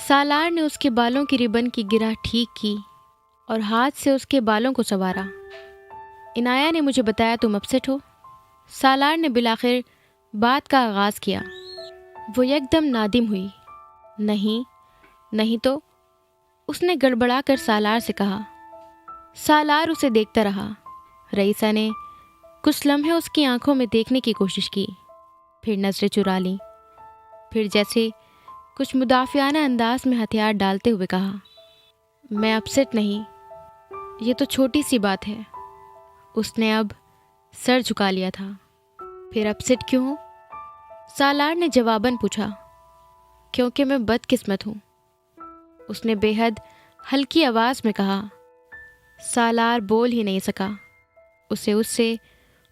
سالار نے اس کے بالوں کی ربن کی گرہ ٹھیک کی اور ہاتھ سے اس کے بالوں کو سنوارا۔ عنایہ نے مجھے بتایا تم اپسٹ ہو؟ سالار نے بالآخر بات کا آغاز کیا۔ وہ یکدم نادم ہوئی۔ نہیں تو، اس نے گڑبڑا کر سالار سے کہا۔ سالار اسے دیکھتا رہا۔ رئیسہ نے کچھ لمحے اس کی آنکھوں میں دیکھنے کی کوشش کی، پھر نظریں چرا لیں، پھر جیسے کچھ مدافعانہ انداز میں ہتھیار ڈالتے ہوئے کہا، میں اپسٹ نہیں، یہ تو چھوٹی سی بات ہے۔ اس نے اب سر جھکا لیا تھا۔ پھر اپسٹ کیوں ہوں؟ سالار نے جواباً پوچھا۔ کیونکہ میں بدقسمت ہوں، اس نے بے حد ہلکی آواز میں کہا۔ سالار بول ہی نہیں سکا۔ اسے اس سے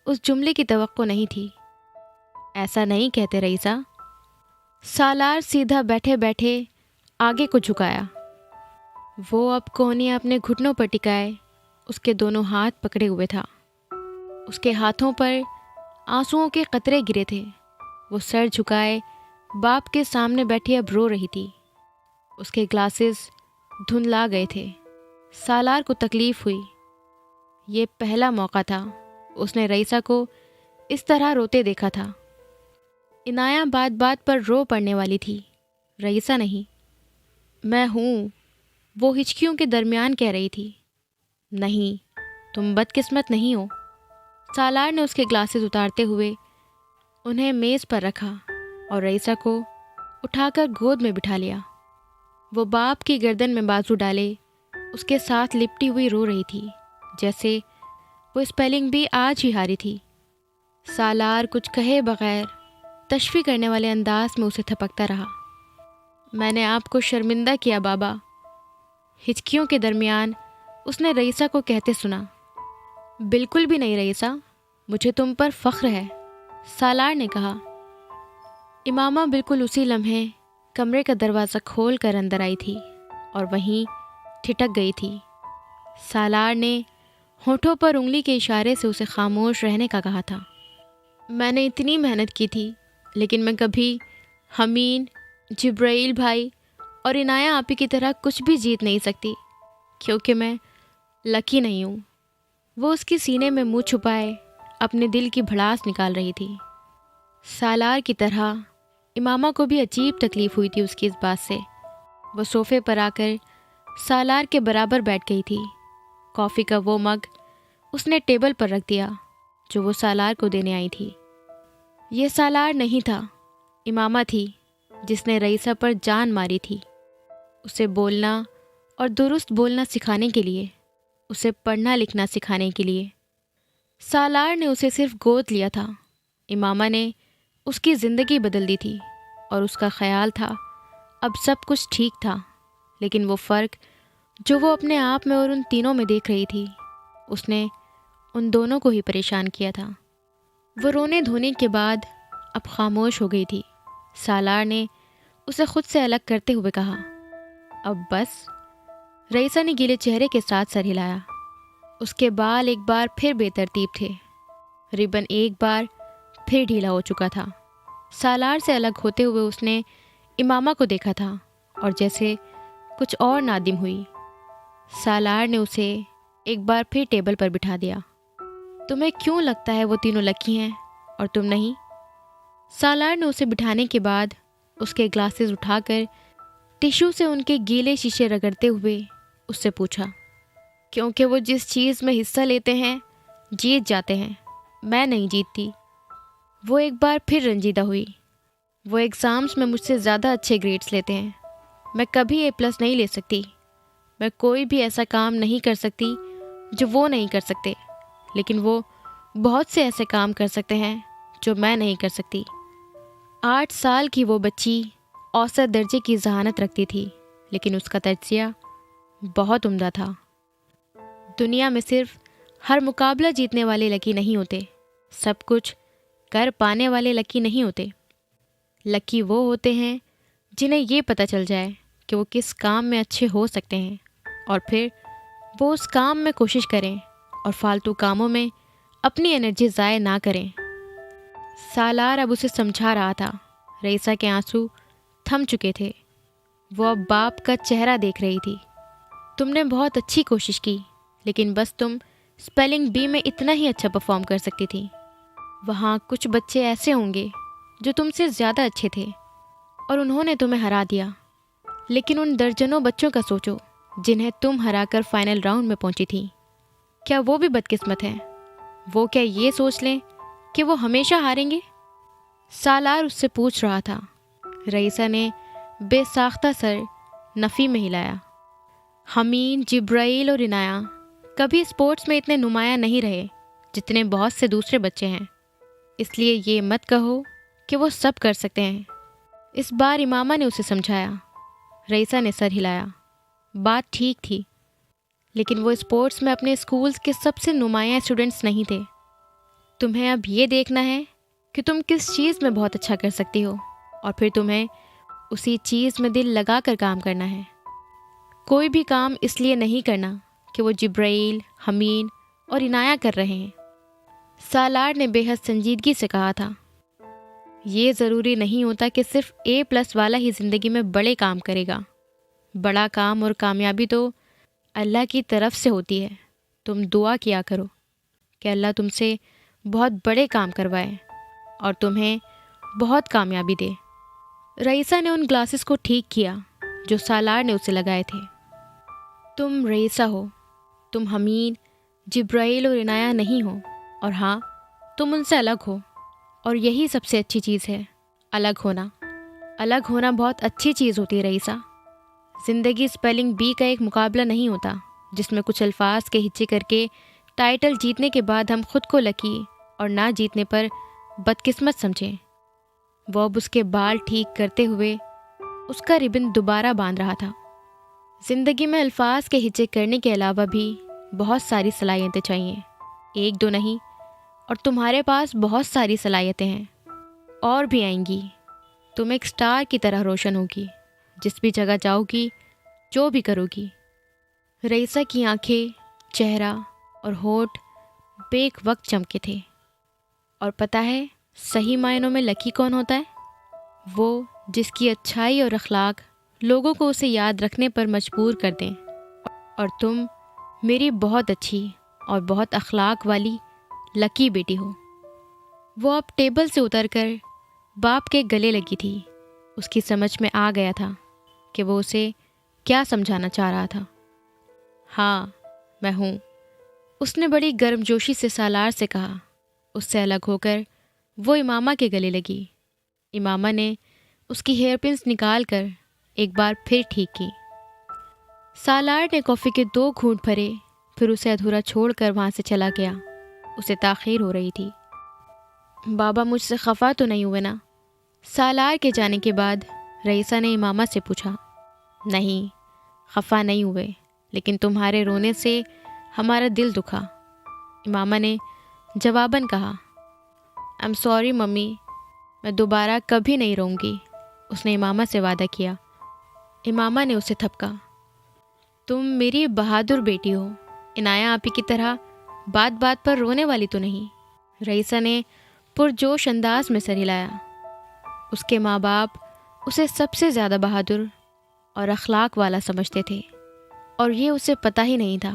اس جملے کی توقع نہیں تھی۔ ایسا نہیں کہتے رئیسہ۔ سالار سیدھا بیٹھے بیٹھے آگے کو جھکایا۔ وہ اب کوہنی اپنے گھٹنوں پر ٹکائے اس کے دونوں ہاتھ پکڑے ہوئے تھا۔ اس کے ہاتھوں پر آنسوؤں کے قطرے گرے تھے۔ وہ سر جھکائے باپ کے سامنے بیٹھی اب رو رہی تھی۔ اس کے گلاسز دھندلا گئے تھے۔ سالار کو تکلیف ہوئی۔ یہ پہلا موقع تھا اس نے رئیسہ کو اس طرح روتے دیکھا تھا۔ عنایہ بات بات پر رو پڑنے والی تھی، رئیسہ نہیں۔ میں ہوں، وہ ہچکیوں کے درمیان کہہ رہی تھی۔ نہیں، تم بدقسمت نہیں ہو۔ سالار نے اس کے گلاسز اتارتے ہوئے انہیں میز پر رکھا اور رئیسہ کو اٹھا کر گود میں بٹھا لیا۔ وہ باپ کی گردن میں بازو ڈالے اس کے ساتھ لپٹی ہوئی رو رہی تھی، جیسے وہ اسپیلنگ بھی آج ہی ہاری تھی۔ سالار کچھ کہے بغیر تشفی کرنے والے انداز میں اسے تھپکتا رہا۔ میں نے آپ کو شرمندہ کیا بابا، ہچکیوں کے درمیان اس نے رئیسہ کو کہتے سنا۔ بالکل بھی نہیں رئیسہ، مجھے تم پر فخر ہے، سالار نے کہا۔ امامہ بالکل اسی لمحے کمرے کا دروازہ کھول کر اندر آئی تھی اور وہیں ٹھٹک گئی تھی۔ سالار نے ہونٹوں پر انگلی کے اشارے سے اسے خاموش رہنے کا کہا تھا۔ میں نے اتنی محنت کی تھی، لیکن میں کبھی حمین، جبرائیل بھائی اور عنایہ آپی کی طرح کچھ بھی جیت نہیں سکتی، کیونکہ میں لکی نہیں ہوں۔ وہ اس کی سینے میں منہ چھپائے اپنے دل کی بھڑاس نکال رہی تھی۔ سالار کی طرح امامہ کو بھی عجیب تکلیف ہوئی تھی اس کی اس بات سے۔ وہ صوفے پر آ کر سالار کے برابر بیٹھ گئی تھی۔ کافی کا وہ مگ اس نے ٹیبل پر رکھ دیا جو وہ سالار کو دینے آئی تھی۔ یہ سالار نہیں تھا، امامہ تھی جس نے رئیسہ پر جان ماری تھی، اسے بولنا اور درست بولنا سکھانے کے لیے، اسے پڑھنا لکھنا سکھانے کے لیے۔ سالار نے اسے صرف گود لیا تھا، امامہ نے اس کی زندگی بدل دی تھی، اور اس کا خیال تھا اب سب کچھ ٹھیک تھا۔ لیکن وہ فرق جو وہ اپنے آپ میں اور ان تینوں میں دیکھ رہی تھی، اس نے ان دونوں کو ہی پریشان کیا تھا۔ وہ رونے دھونے کے بعد اب خاموش ہو گئی تھی۔ سالار نے اسے خود سے الگ کرتے ہوئے کہا، اب بس۔ رئیسہ نے گیلے چہرے کے ساتھ سر ہلایا۔ اس کے بال ایک بار پھر بے ترتیب تھے، ربن ایک بار پھر ڈھیلا ہو چکا تھا۔ سالار سے الگ ہوتے ہوئے اس نے امامہ کو دیکھا تھا اور جیسے کچھ اور نادم ہوئی۔ سالار نے اسے ایک بار پھر ٹیبل پر بٹھا دیا۔ تمہیں کیوں لگتا ہے وہ تینوں لکی ہیں اور تم نہیں؟ سالار نے اسے بٹھانے کے بعد اس کے گلاسز اٹھا کر ٹیشو سے ان کے گیلے شیشے رگڑتے ہوئے اس سے پوچھا، کیونکہ وہ جس چیز میں حصہ لیتے ہیں جیت جاتے ہیں، میں نہیں جیتتی۔ وہ ایک بار پھر رنجیدہ ہوئی۔ وہ ایگزامس میں مجھ سے زیادہ اچھے گریڈز لیتے ہیں، میں کبھی A+ نہیں لے سکتی۔ میں کوئی بھی ایسا کام نہیں کر سکتی جو وہ نہیں کر سکتے، لیکن وہ بہت سے ایسے کام کر سکتے ہیں جو میں نہیں کر سکتی۔ 8 سال کی وہ بچی اوسط درجے کی ذہانت رکھتی تھی، لیکن اس کا تجزیہ بہت عمدہ تھا۔ دنیا میں صرف ہر مقابلہ جیتنے والے لکی نہیں ہوتے، سب کچھ کر پانے والے لکی نہیں ہوتے۔ لکی وہ ہوتے ہیں جنہیں یہ پتہ چل جائے کہ وہ کس کام میں اچھے ہو سکتے ہیں، اور پھر وہ اس کام میں کوشش کریں اور فالتو کاموں میں اپنی انرجی ضائع نہ کریں۔ سالار اب اسے سمجھا رہا تھا۔ رئیسہ کے آنسو تھم چکے تھے۔ وہ اب باپ کا چہرہ دیکھ رہی تھی۔ تم نے بہت اچھی کوشش کی، لیکن بس تم اسپیلنگ بی میں اتنا ہی اچھا پرفارم کر سکتی تھی۔ وہاں کچھ بچے ایسے ہوں گے جو تم سے زیادہ اچھے تھے اور انہوں نے تمہیں ہرا دیا، لیکن ان درجنوں بچوں کا سوچو جنہیں تم ہرا کر فائنل راؤنڈ میں پہنچی تھی۔ کیا وہ بھی بدقسمت ہیں؟ وہ کیا یہ سوچ لیں کہ وہ ہمیشہ ہاریں گے؟ سالار اس سے پوچھ رہا تھا۔ رئیسہ نے بے ساختہ سر نفی میں ہلایا۔ حمید، جبرائیل اور عنایہ کبھی اسپورٹس میں اتنے نمایاں نہیں رہے جتنے بہت سے دوسرے بچے ہیں، اس لیے یہ مت کہو کہ وہ سب کر سکتے ہیں۔ اس بار امامہ نے اسے سمجھایا۔ رئیسہ نے سر ہلایا۔ بات ٹھیک تھی، لیکن وہ اسپورٹس میں اپنے اسکولز کے سب سے نمایاں اسٹوڈنٹس نہیں تھے۔ تمہیں اب یہ دیکھنا ہے کہ تم کس چیز میں بہت اچھا کر سکتی ہو، اور پھر تمہیں اسی چیز میں دل لگا کر کام کرنا ہے۔ کوئی بھی کام اس لیے نہیں کرنا کہ وہ جبرائیل، حمید اور عنایہ کر رہے ہیں۔ سالار نے بے حد سنجیدگی سے کہا تھا۔ یہ ضروری نہیں ہوتا کہ صرف A+ والا ہی زندگی میں بڑے کام کرے گا۔ بڑا کام اور کامیابی تو اللہ کی طرف سے ہوتی ہے۔ تم دعا کیا کرو کہ اللہ تم سے بہت بڑے کام کروائے اور تمہیں بہت کامیابی دے۔ رئیسہ نے ان گلاسز کو ٹھیک کیا جو سالار نے اسے لگائے تھے۔ تم رئیسہ ہو، تم حمید، جبرائیل اور عنایہ نہیں ہو، اور ہاں، تم ان سے الگ ہو، اور یہی سب سے اچھی چیز ہے، الگ ہونا۔ الگ ہونا بہت اچھی چیز ہوتی ہے رئیسہ۔ زندگی اسپیلنگ بی کا ایک مقابلہ نہیں ہوتا جس میں کچھ الفاظ کے ہچے کر کے ٹائٹل جیتنے کے بعد ہم خود کو لکی اور نہ جیتنے پر بدقسمت سمجھیں۔ وہ اب اس کے بال ٹھیک کرتے ہوئے اس کا ربن دوبارہ باندھ رہا تھا۔ زندگی میں الفاظ کے ہچے کرنے کے علاوہ بھی بہت ساری صلاحیتیں چاہیے، ایک دو نہیں، اور تمہارے پاس بہت ساری صلاحیتیں ہیں، اور بھی آئیں گی۔ تم ایک سٹار کی طرح روشن ہوگی، جس بھی جگہ جاؤ گی، جو بھی کرو گی۔ رئیسہ کی آنکھیں، چہرہ اور ہونٹ بیک وقت چمکے تھے۔ اور پتہ ہے صحیح معنوں میں لکی کون ہوتا ہے؟ وہ جس کی اچھائی اور اخلاق لوگوں کو اسے یاد رکھنے پر مجبور کر دیں۔ اور تم میری بہت اچھی اور بہت اخلاق والی لکی بیٹی ہو۔ وہ اب ٹیبل سے اتر کر باپ کے گلے لگی تھی۔ اس کی سمجھ میں آ گیا تھا کہ وہ اسے کیا سمجھانا چاہ رہا تھا۔ ہاں، میں ہوں، اس نے بڑی گرم جوشی سے سالار سے کہا۔ اس سے الگ ہو کر وہ امامہ کے گلے لگی۔ امامہ نے اس کی ہیئر پنس نکال کر ایک بار پھر ٹھیک کی۔ سالار نے کافی کے 2 گھونٹ بھرے، پھر اسے ادھورا چھوڑ کر وہاں سے چلا گیا۔ اسے تاخیر ہو رہی تھی۔ بابا مجھ سے خفا تو نہیں ہوئے نا؟ سالار کے جانے کے بعد رئیسہ نے امامہ سے پوچھا۔ نہیں، خفا نہیں ہوئے، لیکن تمہارے رونے سے ہمارا دل دکھا، امامہ نے جواباً کہا۔ I'm sorry ممی، میں دوبارہ کبھی نہیں روں گی، اس نے امامہ سے وعدہ کیا۔ امامہ نے اسے تھپکا۔ تم میری بہادر بیٹی ہو، عنایہ آپی کی طرح بات بات پر رونے والی تو نہیں۔ رئیسہ نے پرجوش انداز میں سر ہلایا۔ اس کے ماں باپ اسے سب سے زیادہ بہادر اور اخلاق والا سمجھتے تھے، اور یہ اسے پتہ ہی نہیں تھا۔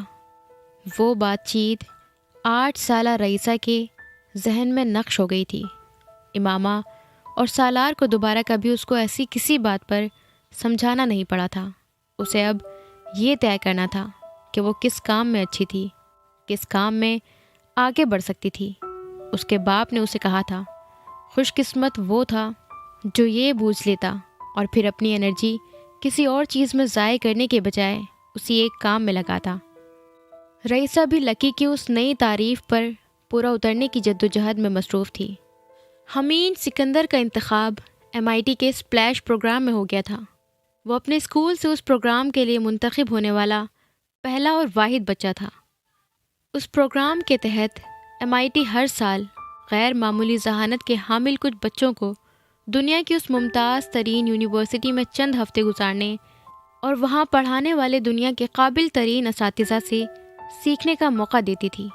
وہ بات چیت 8 سالہ رئیسہ کے ذہن میں نقش ہو گئی تھی۔ امامہ اور سالار کو دوبارہ کبھی اس کو ایسی کسی بات پر سمجھانا نہیں پڑا تھا۔ اسے اب یہ طے کرنا تھا کہ وہ کس کام میں اچھی تھی، کس کام میں آگے بڑھ سکتی تھی۔ اس کے باپ نے اسے کہا تھا، خوش قسمت وہ تھا جو یہ بوجھ لیتا اور پھر اپنی انرجی کسی اور چیز میں ضائع کرنے کے بجائے اسی ایک کام میں لگاتا۔ رئیسہ بھی لکی کی اس نئی تعریف پر پورا اترنے کی جدوجہد میں مصروف تھی۔ حمید سکندر کا انتخاب MIT کے اسپلیش پروگرام میں ہو گیا تھا۔ وہ اپنے اسکول سے اس پروگرام کے لیے منتخب ہونے والا پہلا اور واحد بچہ تھا۔ اس پروگرام کے تحت MIT ہر سال غیر معمولی ذہانت کے حامل کچھ بچوں کو دنیا کی اس ممتاز ترین یونیورسٹی میں چند ہفتے گزارنے اور وہاں پڑھانے والے دنیا کے قابل ترین اساتذہ سے سیکھنے کا موقع دیتی تھی۔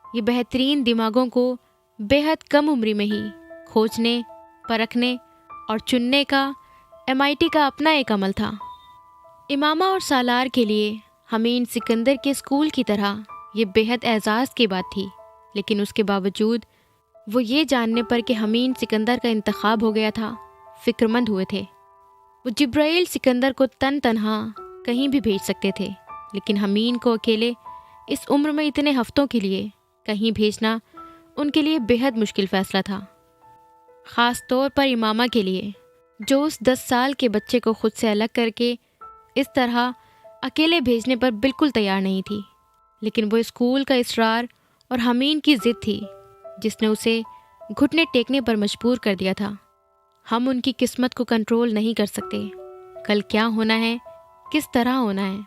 یہ بہترین دماغوں کو بے حد کم عمری میں ہی کھوجنے، پرکھنے اور چننے کا MIT کا اپنا ایک عمل تھا۔ امامہ اور سالار کے لیے حمین سکندر کے اسکول کی طرح یہ بے حد اعزاز کی بات تھی، لیکن اس کے باوجود وہ یہ جاننے پر کہ حمین سکندر کا انتخاب ہو گیا تھا فکر مند ہوئے تھے۔ وہ جبرائیل سکندر کو تنہا کہیں بھی بھیج سکتے تھے، لیکن حمین کو اکیلے اس عمر میں اتنے ہفتوں کے لیے کہیں بھیجنا ان کے لیے بے حد مشکل فیصلہ تھا، خاص طور پر امامہ کے لیے جو اس 10 سال کے بچے کو خود سے الگ کر کے اس طرح اکیلے بھیجنے پر بالکل تیار نہیں تھی۔ لیکن وہ اسکول کا اصرار اور حمین کی ضد تھی جس نے اسے گھٹنے ٹیکنے پر مجبور کر دیا تھا۔ ہم ان کی قسمت کو کنٹرول نہیں کر سکتے، کل کیا ہونا ہے، کس طرح ہونا ہے،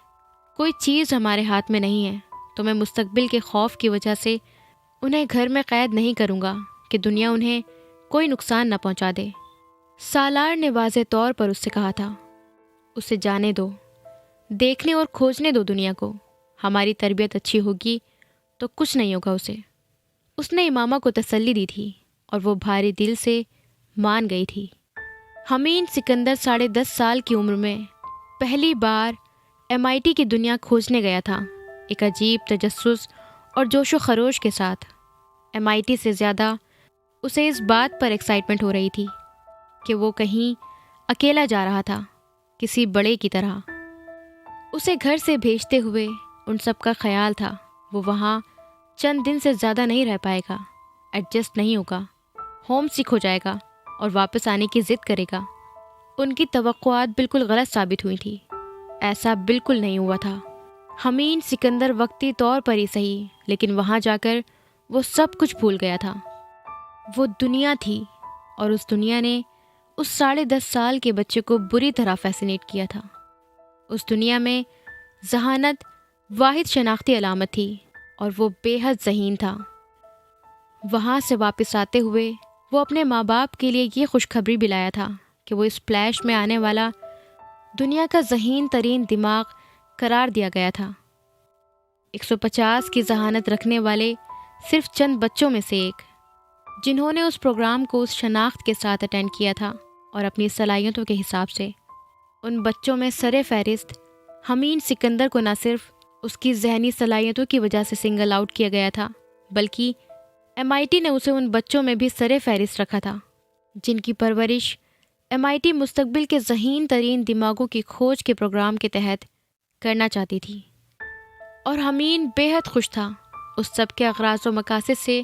کوئی چیز ہمارے ہاتھ میں نہیں ہے، تو میں مستقبل کے خوف کی وجہ سے انہیں گھر میں قید نہیں کروں گا کہ دنیا انہیں کوئی نقصان نہ پہنچا دے۔ سالار نے واضح طور پر اس سے کہا تھا، اسے جانے دو، دیکھنے اور کھوجنے دو دنیا کو، ہماری تربیت اچھی ہوگی تو کچھ نہیں ہوگا اسے۔ اس نے امامہ کو تسلی دی تھی اور وہ بھاری دل سے مان گئی تھی۔ حمین سکندر 10.5 سال کی عمر میں پہلی بار MIT کی دنیا کھوجنے گیا تھا، ایک عجیب تجسس اور جوش و خروش کے ساتھ۔ MIT سے زیادہ اسے اس بات پر ایکسائٹمنٹ ہو رہی تھی کہ وہ کہیں اکیلا جا رہا تھا، کسی بڑے کی طرح۔ اسے گھر سے بھیجتے ہوئے ان سب کا خیال تھا وہ وہاں چند دن سے زیادہ نہیں رہ پائے گا، ایڈجسٹ نہیں ہوگا، ہوم سک ہو جائے گا اور واپس آنے کی ضد کرے گا۔ ان کی توقعات بالکل غلط ثابت ہوئی تھی، ایسا بالکل نہیں ہوا تھا۔ حمین سکندر وقتی طور پر ہی صحیح، لیکن وہاں جا کر وہ سب کچھ بھول گیا تھا۔ وہ دنیا تھی اور اس دنیا نے اس 10.5 سال کے بچے کو بری طرح فیسینیٹ کیا تھا۔ اس دنیا میں ذہانت واحد شناختی علامت تھی اور وہ بے حد ذہین تھا۔ وہاں سے واپس آتے ہوئے وہ اپنے ماں باپ کے لیے یہ خوشخبری بھی لایا تھا کہ وہ اس فلیش میں آنے والا دنیا کا ذہین ترین دماغ قرار دیا گیا تھا، 150 کی ذہانت رکھنے والے صرف چند بچوں میں سے ایک، جنہوں نے اس پروگرام کو اس شناخت کے ساتھ اٹینڈ کیا تھا اور اپنی صلاحیتوں کے حساب سے۔ ان بچوں میں سر فہرست حمین سکندر کو نہ صرف اس کی ذہنی صلاحیتوں کی وجہ سے سنگل آؤٹ کیا گیا تھا، بلکہ MIT نے اسے ان بچوں میں بھی سر فہرست رکھا تھا جن کی پرورش MIT مستقبل کے ذہین ترین دماغوں کی کھوج کے پروگرام کے تحت کرنا چاہتی تھی۔ اور حمین بے حد خوش تھا، اس سب کے اغراض و مقاصد سے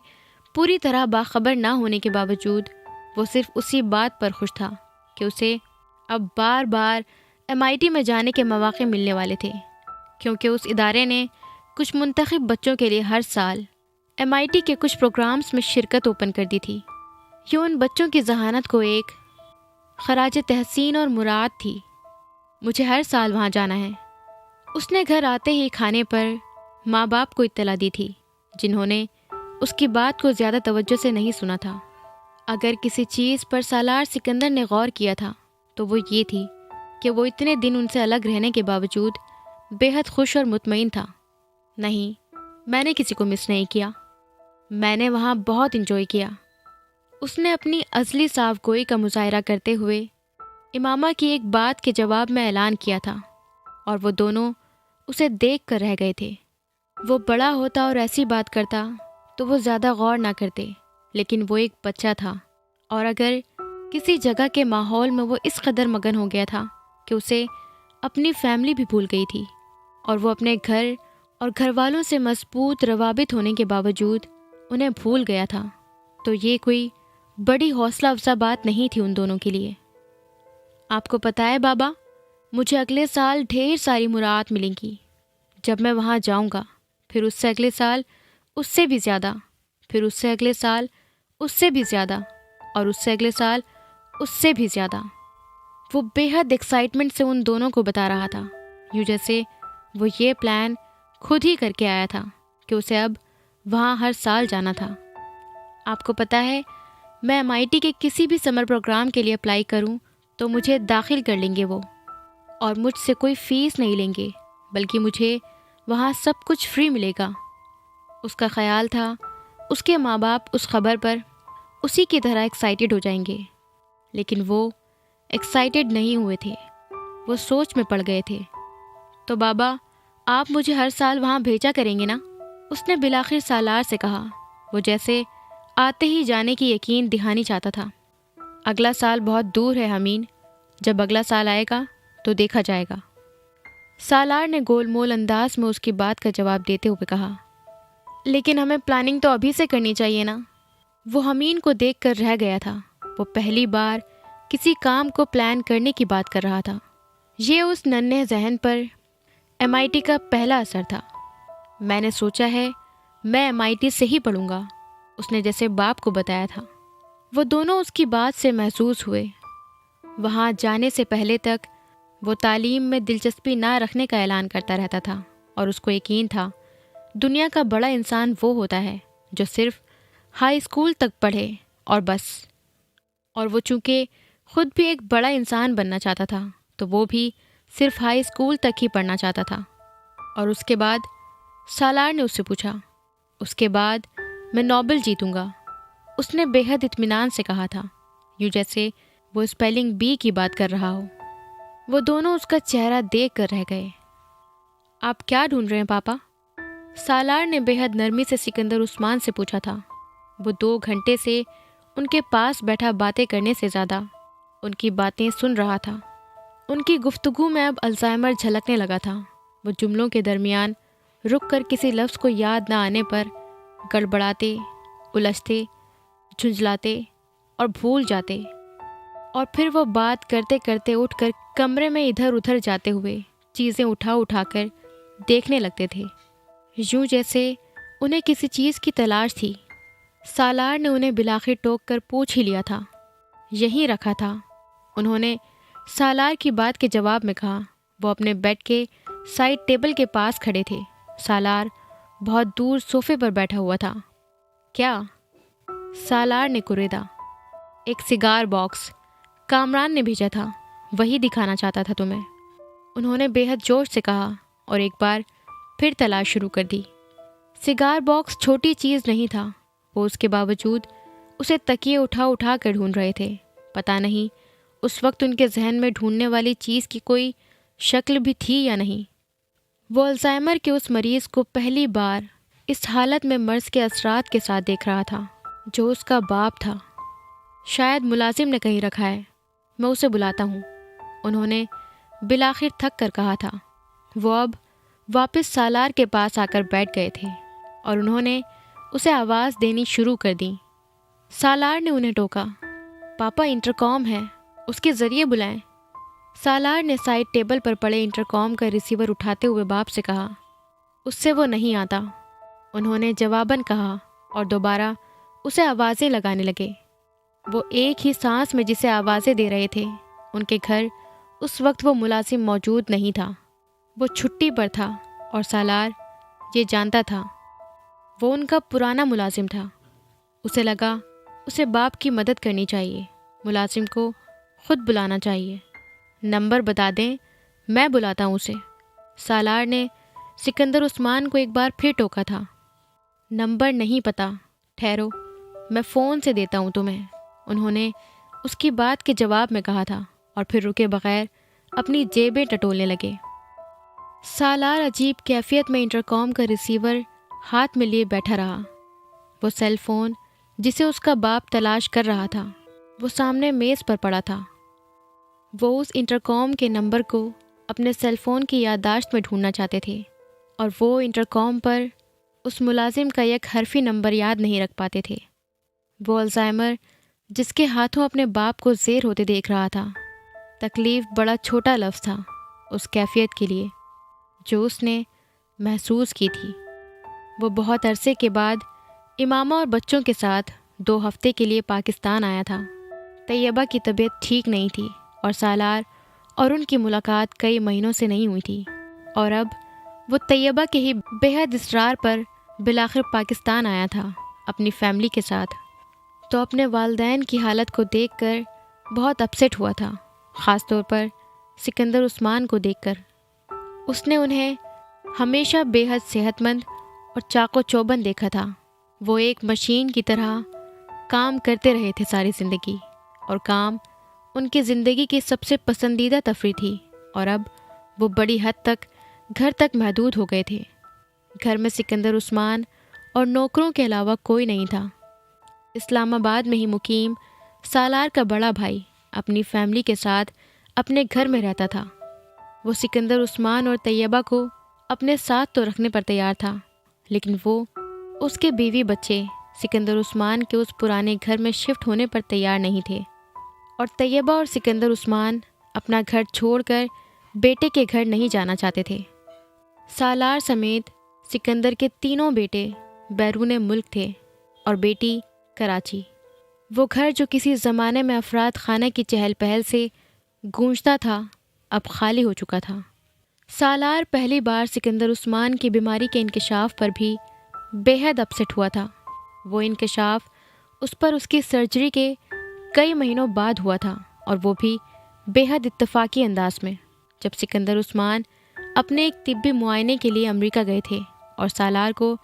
پوری طرح باخبر نہ ہونے کے باوجود وہ صرف اسی بات پر خوش تھا کہ اسے اب بار بار MIT میں جانے کے مواقع ملنے والے تھے، کیونکہ اس ادارے نے کچھ منتخب بچوں کے لیے ہر سال MIT کے کچھ پروگرامز میں شرکت اوپن کر دی تھی۔ یہ ان بچوں کی ذہانت کو ایک خراج تحسین اور مراد تھی۔ مجھے ہر سال وہاں جانا ہے، اس نے گھر آتے ہی کھانے پر ماں باپ کو اطلاع دی تھی، جنہوں نے اس کی بات کو زیادہ توجہ سے نہیں سنا تھا۔ اگر کسی چیز پر سالار سکندر نے غور کیا تھا تو وہ یہ تھی کہ وہ اتنے دن ان سے الگ رہنے کے باوجود بے حد خوش اور مطمئن تھا۔ نہیں، میں نے کسی کو مس نہیں کیا، میں نے وہاں بہت انجوائے کیا۔ اس نے اپنی ازلی صاف گوئی کا مظاہرہ کرتے ہوئے امامہ کی ایک بات کے جواب میں اعلان کیا تھا، اور وہ دونوں اسے دیکھ کر رہ گئے تھے۔ وہ بڑا ہوتا اور ایسی بات کرتا تو وہ زیادہ غور نہ کرتے، لیکن وہ ایک بچہ تھا، اور اگر کسی جگہ کے ماحول میں وہ اس قدر مگن ہو گیا تھا کہ اسے اپنی فیملی بھی بھول گئی تھی، اور وہ اپنے گھر اور گھر والوں سے مضبوط روابط ہونے کے باوجود انہیں بھول گیا تھا، تو یہ کوئی بڑی حوصلہ افزا بات نہیں تھی ان دونوں کے لیے۔ آپ کو پتہ ہے بابا، مجھے اگلے سال ڈھیر ساری مراعات ملیں گی جب میں وہاں جاؤں گا، پھر اس سے اگلے سال اس سے بھی زیادہ، پھر اس سے اگلے سال اس سے بھی زیادہ، اور اس سے اگلے سال اس سے بھی زیادہ۔ وہ بے حد ایکسائٹمنٹ سے ان دونوں کو بتا رہا تھا، یوں جیسے وہ یہ پلان خود ہی کر کے آیا تھا کہ اسے اب وہاں ہر سال جانا تھا۔ آپ کو پتہ ہے، میں MIT کے کسی بھی سمر پروگرام کے لیے اپلائی کروں تو مجھے داخل کر لیں گے وہ، اور مجھ سے کوئی فیس نہیں لیں گے، بلکہ مجھے وہاں سب کچھ فری ملے گا۔ اس کا خیال تھا اس کے ماں باپ اس خبر پر اسی کی طرح ایکسائٹیڈ ہو جائیں گے، لیکن وہ ایکسائٹیڈ نہیں ہوئے تھے، وہ سوچ میں پڑ گئے تھے۔ تو بابا آپ مجھے ہر سال وہاں بھیجا کریں گے نا؟ اس نے بالآخر سالار سے کہا، وہ جیسے آتے ہی جانے کی یقین دہانی چاہتا تھا۔ اگلا سال بہت دور ہے امین، جب اگلا سال آئے گا تو دیکھا جائے گا، سالار نے گول مول انداز میں اس کی بات کا جواب دیتے ہوئے کہا۔ لیکن ہمیں پلاننگ تو ابھی سے کرنی چاہیے نا؟ وہ امین کو دیکھ کر رہ گیا تھا۔ وہ پہلی بار کسی کام کو پلان کرنے کی بات کر رہا تھا۔ یہ اس ننھے ذہن پر MIT کا پہلا اثر تھا۔ میں نے سوچا ہے میں MIT سے ہی پڑھوں گا، اس نے جیسے باپ کو بتایا تھا۔ وہ دونوں اس کی بات سے محظوظ ہوئے۔ وہاں جانے سے پہلے تک وہ تعلیم میں دلچسپی نہ رکھنے کا اعلان کرتا رہتا تھا، اور اس کو یقین تھا دنیا کا بڑا انسان وہ ہوتا ہے جو صرف ہائی اسکول تک پڑھے اور بس۔ اور وہ چونکہ خود بھی ایک بڑا انسان بننا چاہتا تھا تو وہ بھی صرف ہائی اسکول تک ہی پڑھنا چاہتا تھا۔ اور اس کے بعد؟ سالار نے اس سے پوچھا۔ اس کے بعد میں نوبل جیتوں گا، اس نے بے حد اطمینان سے کہا تھا، یوں جیسے وہ اسپیلنگ بی کی بات کر رہا ہو۔ وہ دونوں اس کا چہرہ دیکھ کر رہ گئے۔ آپ کیا ڈھونڈ رہے ہیں پاپا؟ سالار نے بے حد نرمی سے سکندر عثمان سے پوچھا تھا۔ وہ 2 گھنٹے سے ان کے پاس بیٹھا باتیں کرنے سے زیادہ ان کی باتیں سن رہا تھا۔ ان کی گفتگو میں اب الزائمر جھلکنے لگا تھا۔ وہ جملوں کے درمیان رک کر کسی لفظ کو یاد نہ آنے پر گڑبڑاتے، الجھتے، جھنجھلاتے اور بھول جاتے، اور پھر وہ بات کرتے کرتے اٹھ کر کمرے میں ادھر ادھر جاتے ہوئے چیزیں اٹھا کر دیکھنے لگتے تھے، یوں جیسے انہیں کسی چیز کی تلاش تھی۔ سالار نے انہیں بالآخر ٹوک کر پوچھ ہی لیا تھا۔ یہیں رکھا تھا، انہوں نے سالار کی بات کے جواب میں کہا۔ وہ اپنے بیڈ کے سائڈ ٹیبل کے پاس کھڑے تھے۔ سالار بہت دور صوفے پر بیٹھا ہوا تھا۔ کیا؟ سالار نے کریدا۔ ایک سگار باکس کامران نے بھیجا تھا، وہی دکھانا چاہتا تھا تمہیں، انہوں نے بے حد جوش سے کہا، اور ایک بار پھر تلاش شروع کر دی۔ سگار باکس چھوٹی چیز نہیں تھا، وہ اس کے باوجود اسے تکیے اٹھا کر ڈھونڈ رہے تھے۔ پتہ نہیں اس وقت ان کے ذہن میں ڈھونڈنے والی چیز کی کوئی شکل بھی تھی یا نہیں۔ وہ الزائمر کے اس مریض کو پہلی بار اس حالت میں مرض کے اثرات کے ساتھ دیکھ رہا تھا جو اس کا باپ تھا۔ شاید ملازم نے کہیں رکھا ہے، میں اسے بلاتا ہوں، انہوں نے بالآخر تھک کر کہا تھا۔ وہ اب واپس سالار کے پاس آ کر بیٹھ گئے تھے اور انہوں نے اسے آواز دینی شروع کر دی۔ سالار نے انہیں ٹوکا۔ پاپا انٹرکام ہے، اس کے ذریعے بلائیں۔ سالار نے سائڈ ٹیبل پر پڑے انٹرکام کا ریسیور اٹھاتے ہوئے باپ سے کہا۔ اس سے وہ نہیں آتا، انہوں نے جواباً کہا، اور دوبارہ اسے آوازیں لگانے لگے۔ وہ ایک ہی سانس میں جسے آوازیں دے رہے تھے۔ ان کے گھر اس وقت وہ ملازم موجود نہیں تھا، وہ چھٹی پر تھا، اور سالار یہ جانتا تھا۔ وہ ان کا پرانا ملازم تھا۔ اسے لگا اسے باپ کی مدد کرنی چاہیے، ملازم کو خود بلانا چاہیے۔ نمبر بتا دیں، میں بلاتا ہوں اسے۔ سالار نے سکندر عثمان کو ایک بار پھر ٹوکا تھا۔ نمبر نہیں پتا، ٹھہرو، میں فون سے دیتا ہوں تمہیں، انہوں نے اس کی بات کے جواب میں کہا تھا، اور پھر رکے بغیر اپنی جیبیں ٹٹولنے لگے۔ سالار عجیب کیفیت میں انٹرکام کا ریسیور ہاتھ میں لیے بیٹھا رہا۔ وہ سیل فون جسے اس کا باپ تلاش کر رہا تھا، وہ سامنے میز پر پڑا تھا۔ وہ اس انٹرکام کے نمبر کو اپنے سیل فون کی یادداشت میں ڈھونڈنا چاہتے تھے، اور وہ انٹرکام پر اس ملازم کا یک حرفی نمبر یاد نہیں رکھ پاتے تھے۔ وہ الزائمر جس کے ہاتھوں اپنے باپ کو زیر ہوتے دیکھ رہا تھا۔ تکلیف بڑا چھوٹا لفظ تھا اس کیفیت کے لیے جو اس نے محسوس کی تھی۔ وہ بہت عرصے کے بعد امامہ اور بچوں کے ساتھ 2 ہفتے کے لیے پاکستان آیا تھا۔ طیبہ کی طبیعت ٹھیک نہیں تھی، اور سالار اور ان کی ملاقات کئی مہینوں سے نہیں ہوئی تھی، اور اب وہ طیبہ کے ہی بے حد اصرار پر بالآخر پاکستان آیا تھا اپنی فیملی کے ساتھ۔ تو اپنے والدین کی حالت کو دیکھ کر بہت اپسیٹ ہوا تھا، خاص طور پر سکندر عثمان کو دیکھ کر۔ اس نے انہیں ہمیشہ بے حد صحت مند اور چاق و چوبند دیکھا تھا۔ وہ ایک مشین کی طرح کام کرتے رہے تھے ساری زندگی، اور کام ان کی زندگی کی سب سے پسندیدہ تفریح تھی، اور اب وہ بڑی حد تک گھر تک محدود ہو گئے تھے۔ گھر میں سکندر عثمان اور نوکروں کے علاوہ کوئی نہیں تھا۔ اسلام آباد میں ہی مقیم سالار کا بڑا بھائی اپنی فیملی کے ساتھ اپنے گھر میں رہتا تھا۔ وہ سکندر عثمان اور طیبہ کو اپنے ساتھ تو رکھنے پر تیار تھا، لیکن وہ اس کے بیوی بچے سکندر عثمان کے اس پرانے گھر میں شفٹ ہونے پر تیار نہیں تھے، اور طیبہ اور سکندر عثمان اپنا گھر چھوڑ کر بیٹے کے گھر نہیں جانا چاہتے تھے۔ سالار سمیت سکندر کے تینوں بیٹے بیرون ملک تھے اور بیٹی کراچی۔ وہ گھر جو کسی زمانے میں افراد خانہ کی چہل پہل سے گونجتا تھا اب خالی ہو چکا تھا۔ سالار پہلی بار سکندر عثمان کی بیماری کے انکشاف پر بھی بے حد اپسٹ ہوا تھا۔ وہ انکشاف اس کی سرجری کے کئی مہینوں بعد ہوا تھا، اور وہ بھی بے حد اتفاقی انداز میں، جب سکندر عثمان اپنے ایک طبی معائنے کے لیے امریکہ گئے تھے اور سالار کو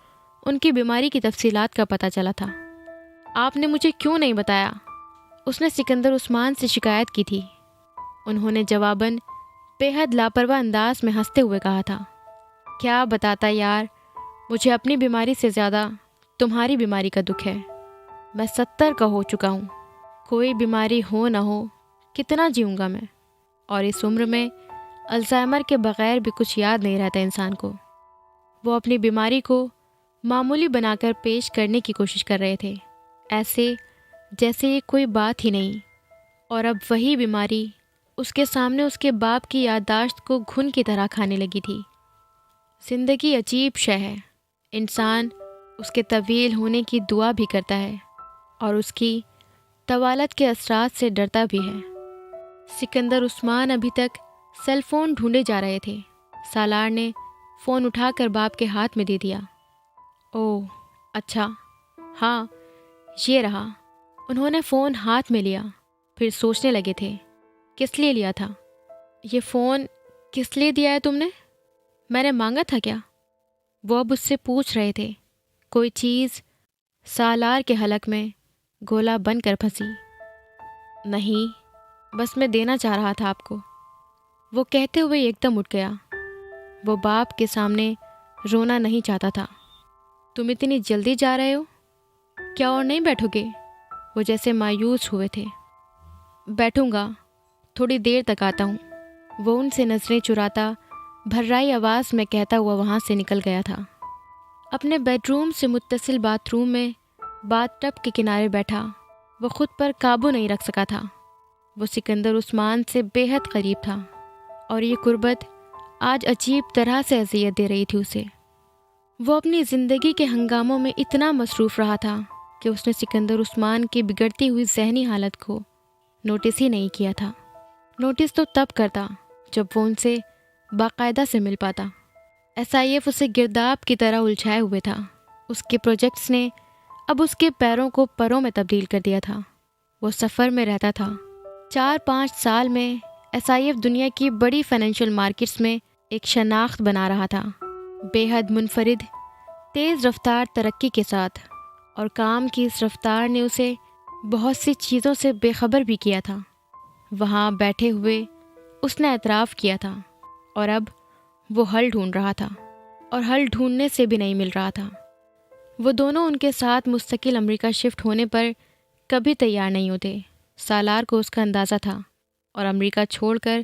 ان کی بیماری کی تفصیلات کا پتہ چلا تھا۔ آپ نے مجھے کیوں نہیں بتایا؟ اس نے سکندر عثمان سے شکایت کی تھی۔ انہوں نے جواباً بے حد لاپرواہ انداز میں ہنستے ہوئے کہا تھا، کیا بتاتا یار، مجھے اپنی بیماری سے زیادہ تمہاری بیماری کا دکھ ہے۔ میں 70 کا ہو چکا ہوں، کوئی بیماری ہو نہ ہو کتنا جیوں گا میں، اور اس عمر میں الزائمر کے بغیر بھی کچھ یاد نہیں رہتا انسان کو۔ وہ اپنی بیماری کو معمولی بنا کر پیش کرنے کی کوشش کر رہے تھے، ایسے جیسے یہ کوئی بات ہی نہیں، اور اب وہی بیماری اس کے سامنے اس کے باپ کی یادداشت کو گھن کی طرح کھانے لگی تھی۔ زندگی عجیب شے ہے، انسان اس کے طویل ہونے کی دعا بھی کرتا ہے اور اس کی طوالت کے اثرات سے ڈرتا بھی ہے۔ سکندر عثمان ابھی تک سیل فون ڈھونڈے جا رہے تھے۔ سالار نے فون اٹھا کر باپ کے ہاتھ میں دے دیا۔ اوہ اچھا، ہاں یہ رہا۔ انہوں نے فون ہاتھ میں لیا، پھر سوچنے لگے تھے کس لیے لیا تھا۔ یہ فون کس لیے دیا ہے تم نے؟ میں نے مانگا تھا کیا؟ وہ اب اس سے پوچھ رہے تھے۔ کوئی چیز سالار کے حلق میں گولا بن کر پھنسی۔ نہیں، بس میں دینا چاہ رہا تھا آپ کو، وہ کہتے ہوئے ایک دم اٹھ گیا۔ وہ باپ کے سامنے رونا نہیں چاہتا تھا۔ تم اتنی جلدی جا رہے ہو؟ کیا اور نہیں بیٹھو گے؟ وہ جیسے مایوس ہوئے تھے۔ بیٹھوں گا، تھوڑی دیر تک آتا ہوں، وہ ان سے نظریں چراتا بھررائی آواز میں کہتا ہوا وہاں سے نکل گیا تھا۔ اپنے بیڈ روم سے متصل باتھ روم میں باتھ ٹب کے کنارے بیٹھا وہ خود پر قابو نہیں رکھ سکا تھا۔ وہ سکندر عثمان سے بے حد قریب تھا، اور یہ قربت آج عجیب طرح سے اذیت دے رہی تھی اسے۔ وہ اپنی زندگی کے ہنگاموں میں اتنا مصروف رہا تھا کہ اس نے سکندر عثمان کی بگڑتی ہوئی ذہنی حالت کو نوٹس ہی نہیں کیا تھا۔ نوٹس تو تب کرتا جب وہ ان سے باقاعدہ سے مل پاتا۔ SIF اسے گرداب کی طرح الجھائے ہوئے تھا۔ اس کے پروجیکٹس نے اب اس کے پیروں کو پروں میں تبدیل کر دیا تھا۔ وہ سفر میں رہتا تھا۔ 4-5 سال میں SIF دنیا کی بڑی فائنینشیل مارکیٹس میں ایک شناخت بنا رہا تھا، بے حد منفرد تیز رفتار ترقی کے ساتھ، اور کام کی اس رفتار نے اسے بہت سی چیزوں سے بے خبر بھی کیا تھا۔ وہاں بیٹھے ہوئے اس نے اعتراف کیا تھا، اور اب وہ حل ڈھونڈ رہا تھا، اور حل ڈھونڈنے سے بھی نہیں مل رہا تھا۔ وہ دونوں ان کے ساتھ مستقل امریکہ شفٹ ہونے پر کبھی تیار نہیں ہوتے۔ سالار کو اس کا اندازہ تھا، اور امریکہ چھوڑ کر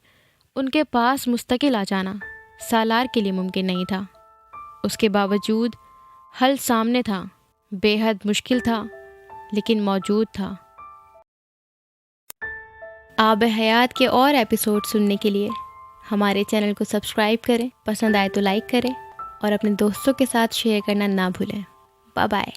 ان کے پاس مستقل آ جانا سالار کے لیے ممکن نہیں تھا۔ اس کے باوجود حل سامنے تھا، بے حد مشکل تھا لیکن موجود تھا۔ آب حیات کے اور ایپیسوڈ سننے کے لیے ہمارے چینل کو سبسکرائب کریں، پسند آئے تو لائک کریں، اور اپنے دوستوں کے ساتھ شیئر کرنا نہ بھولیں۔ Bye bye.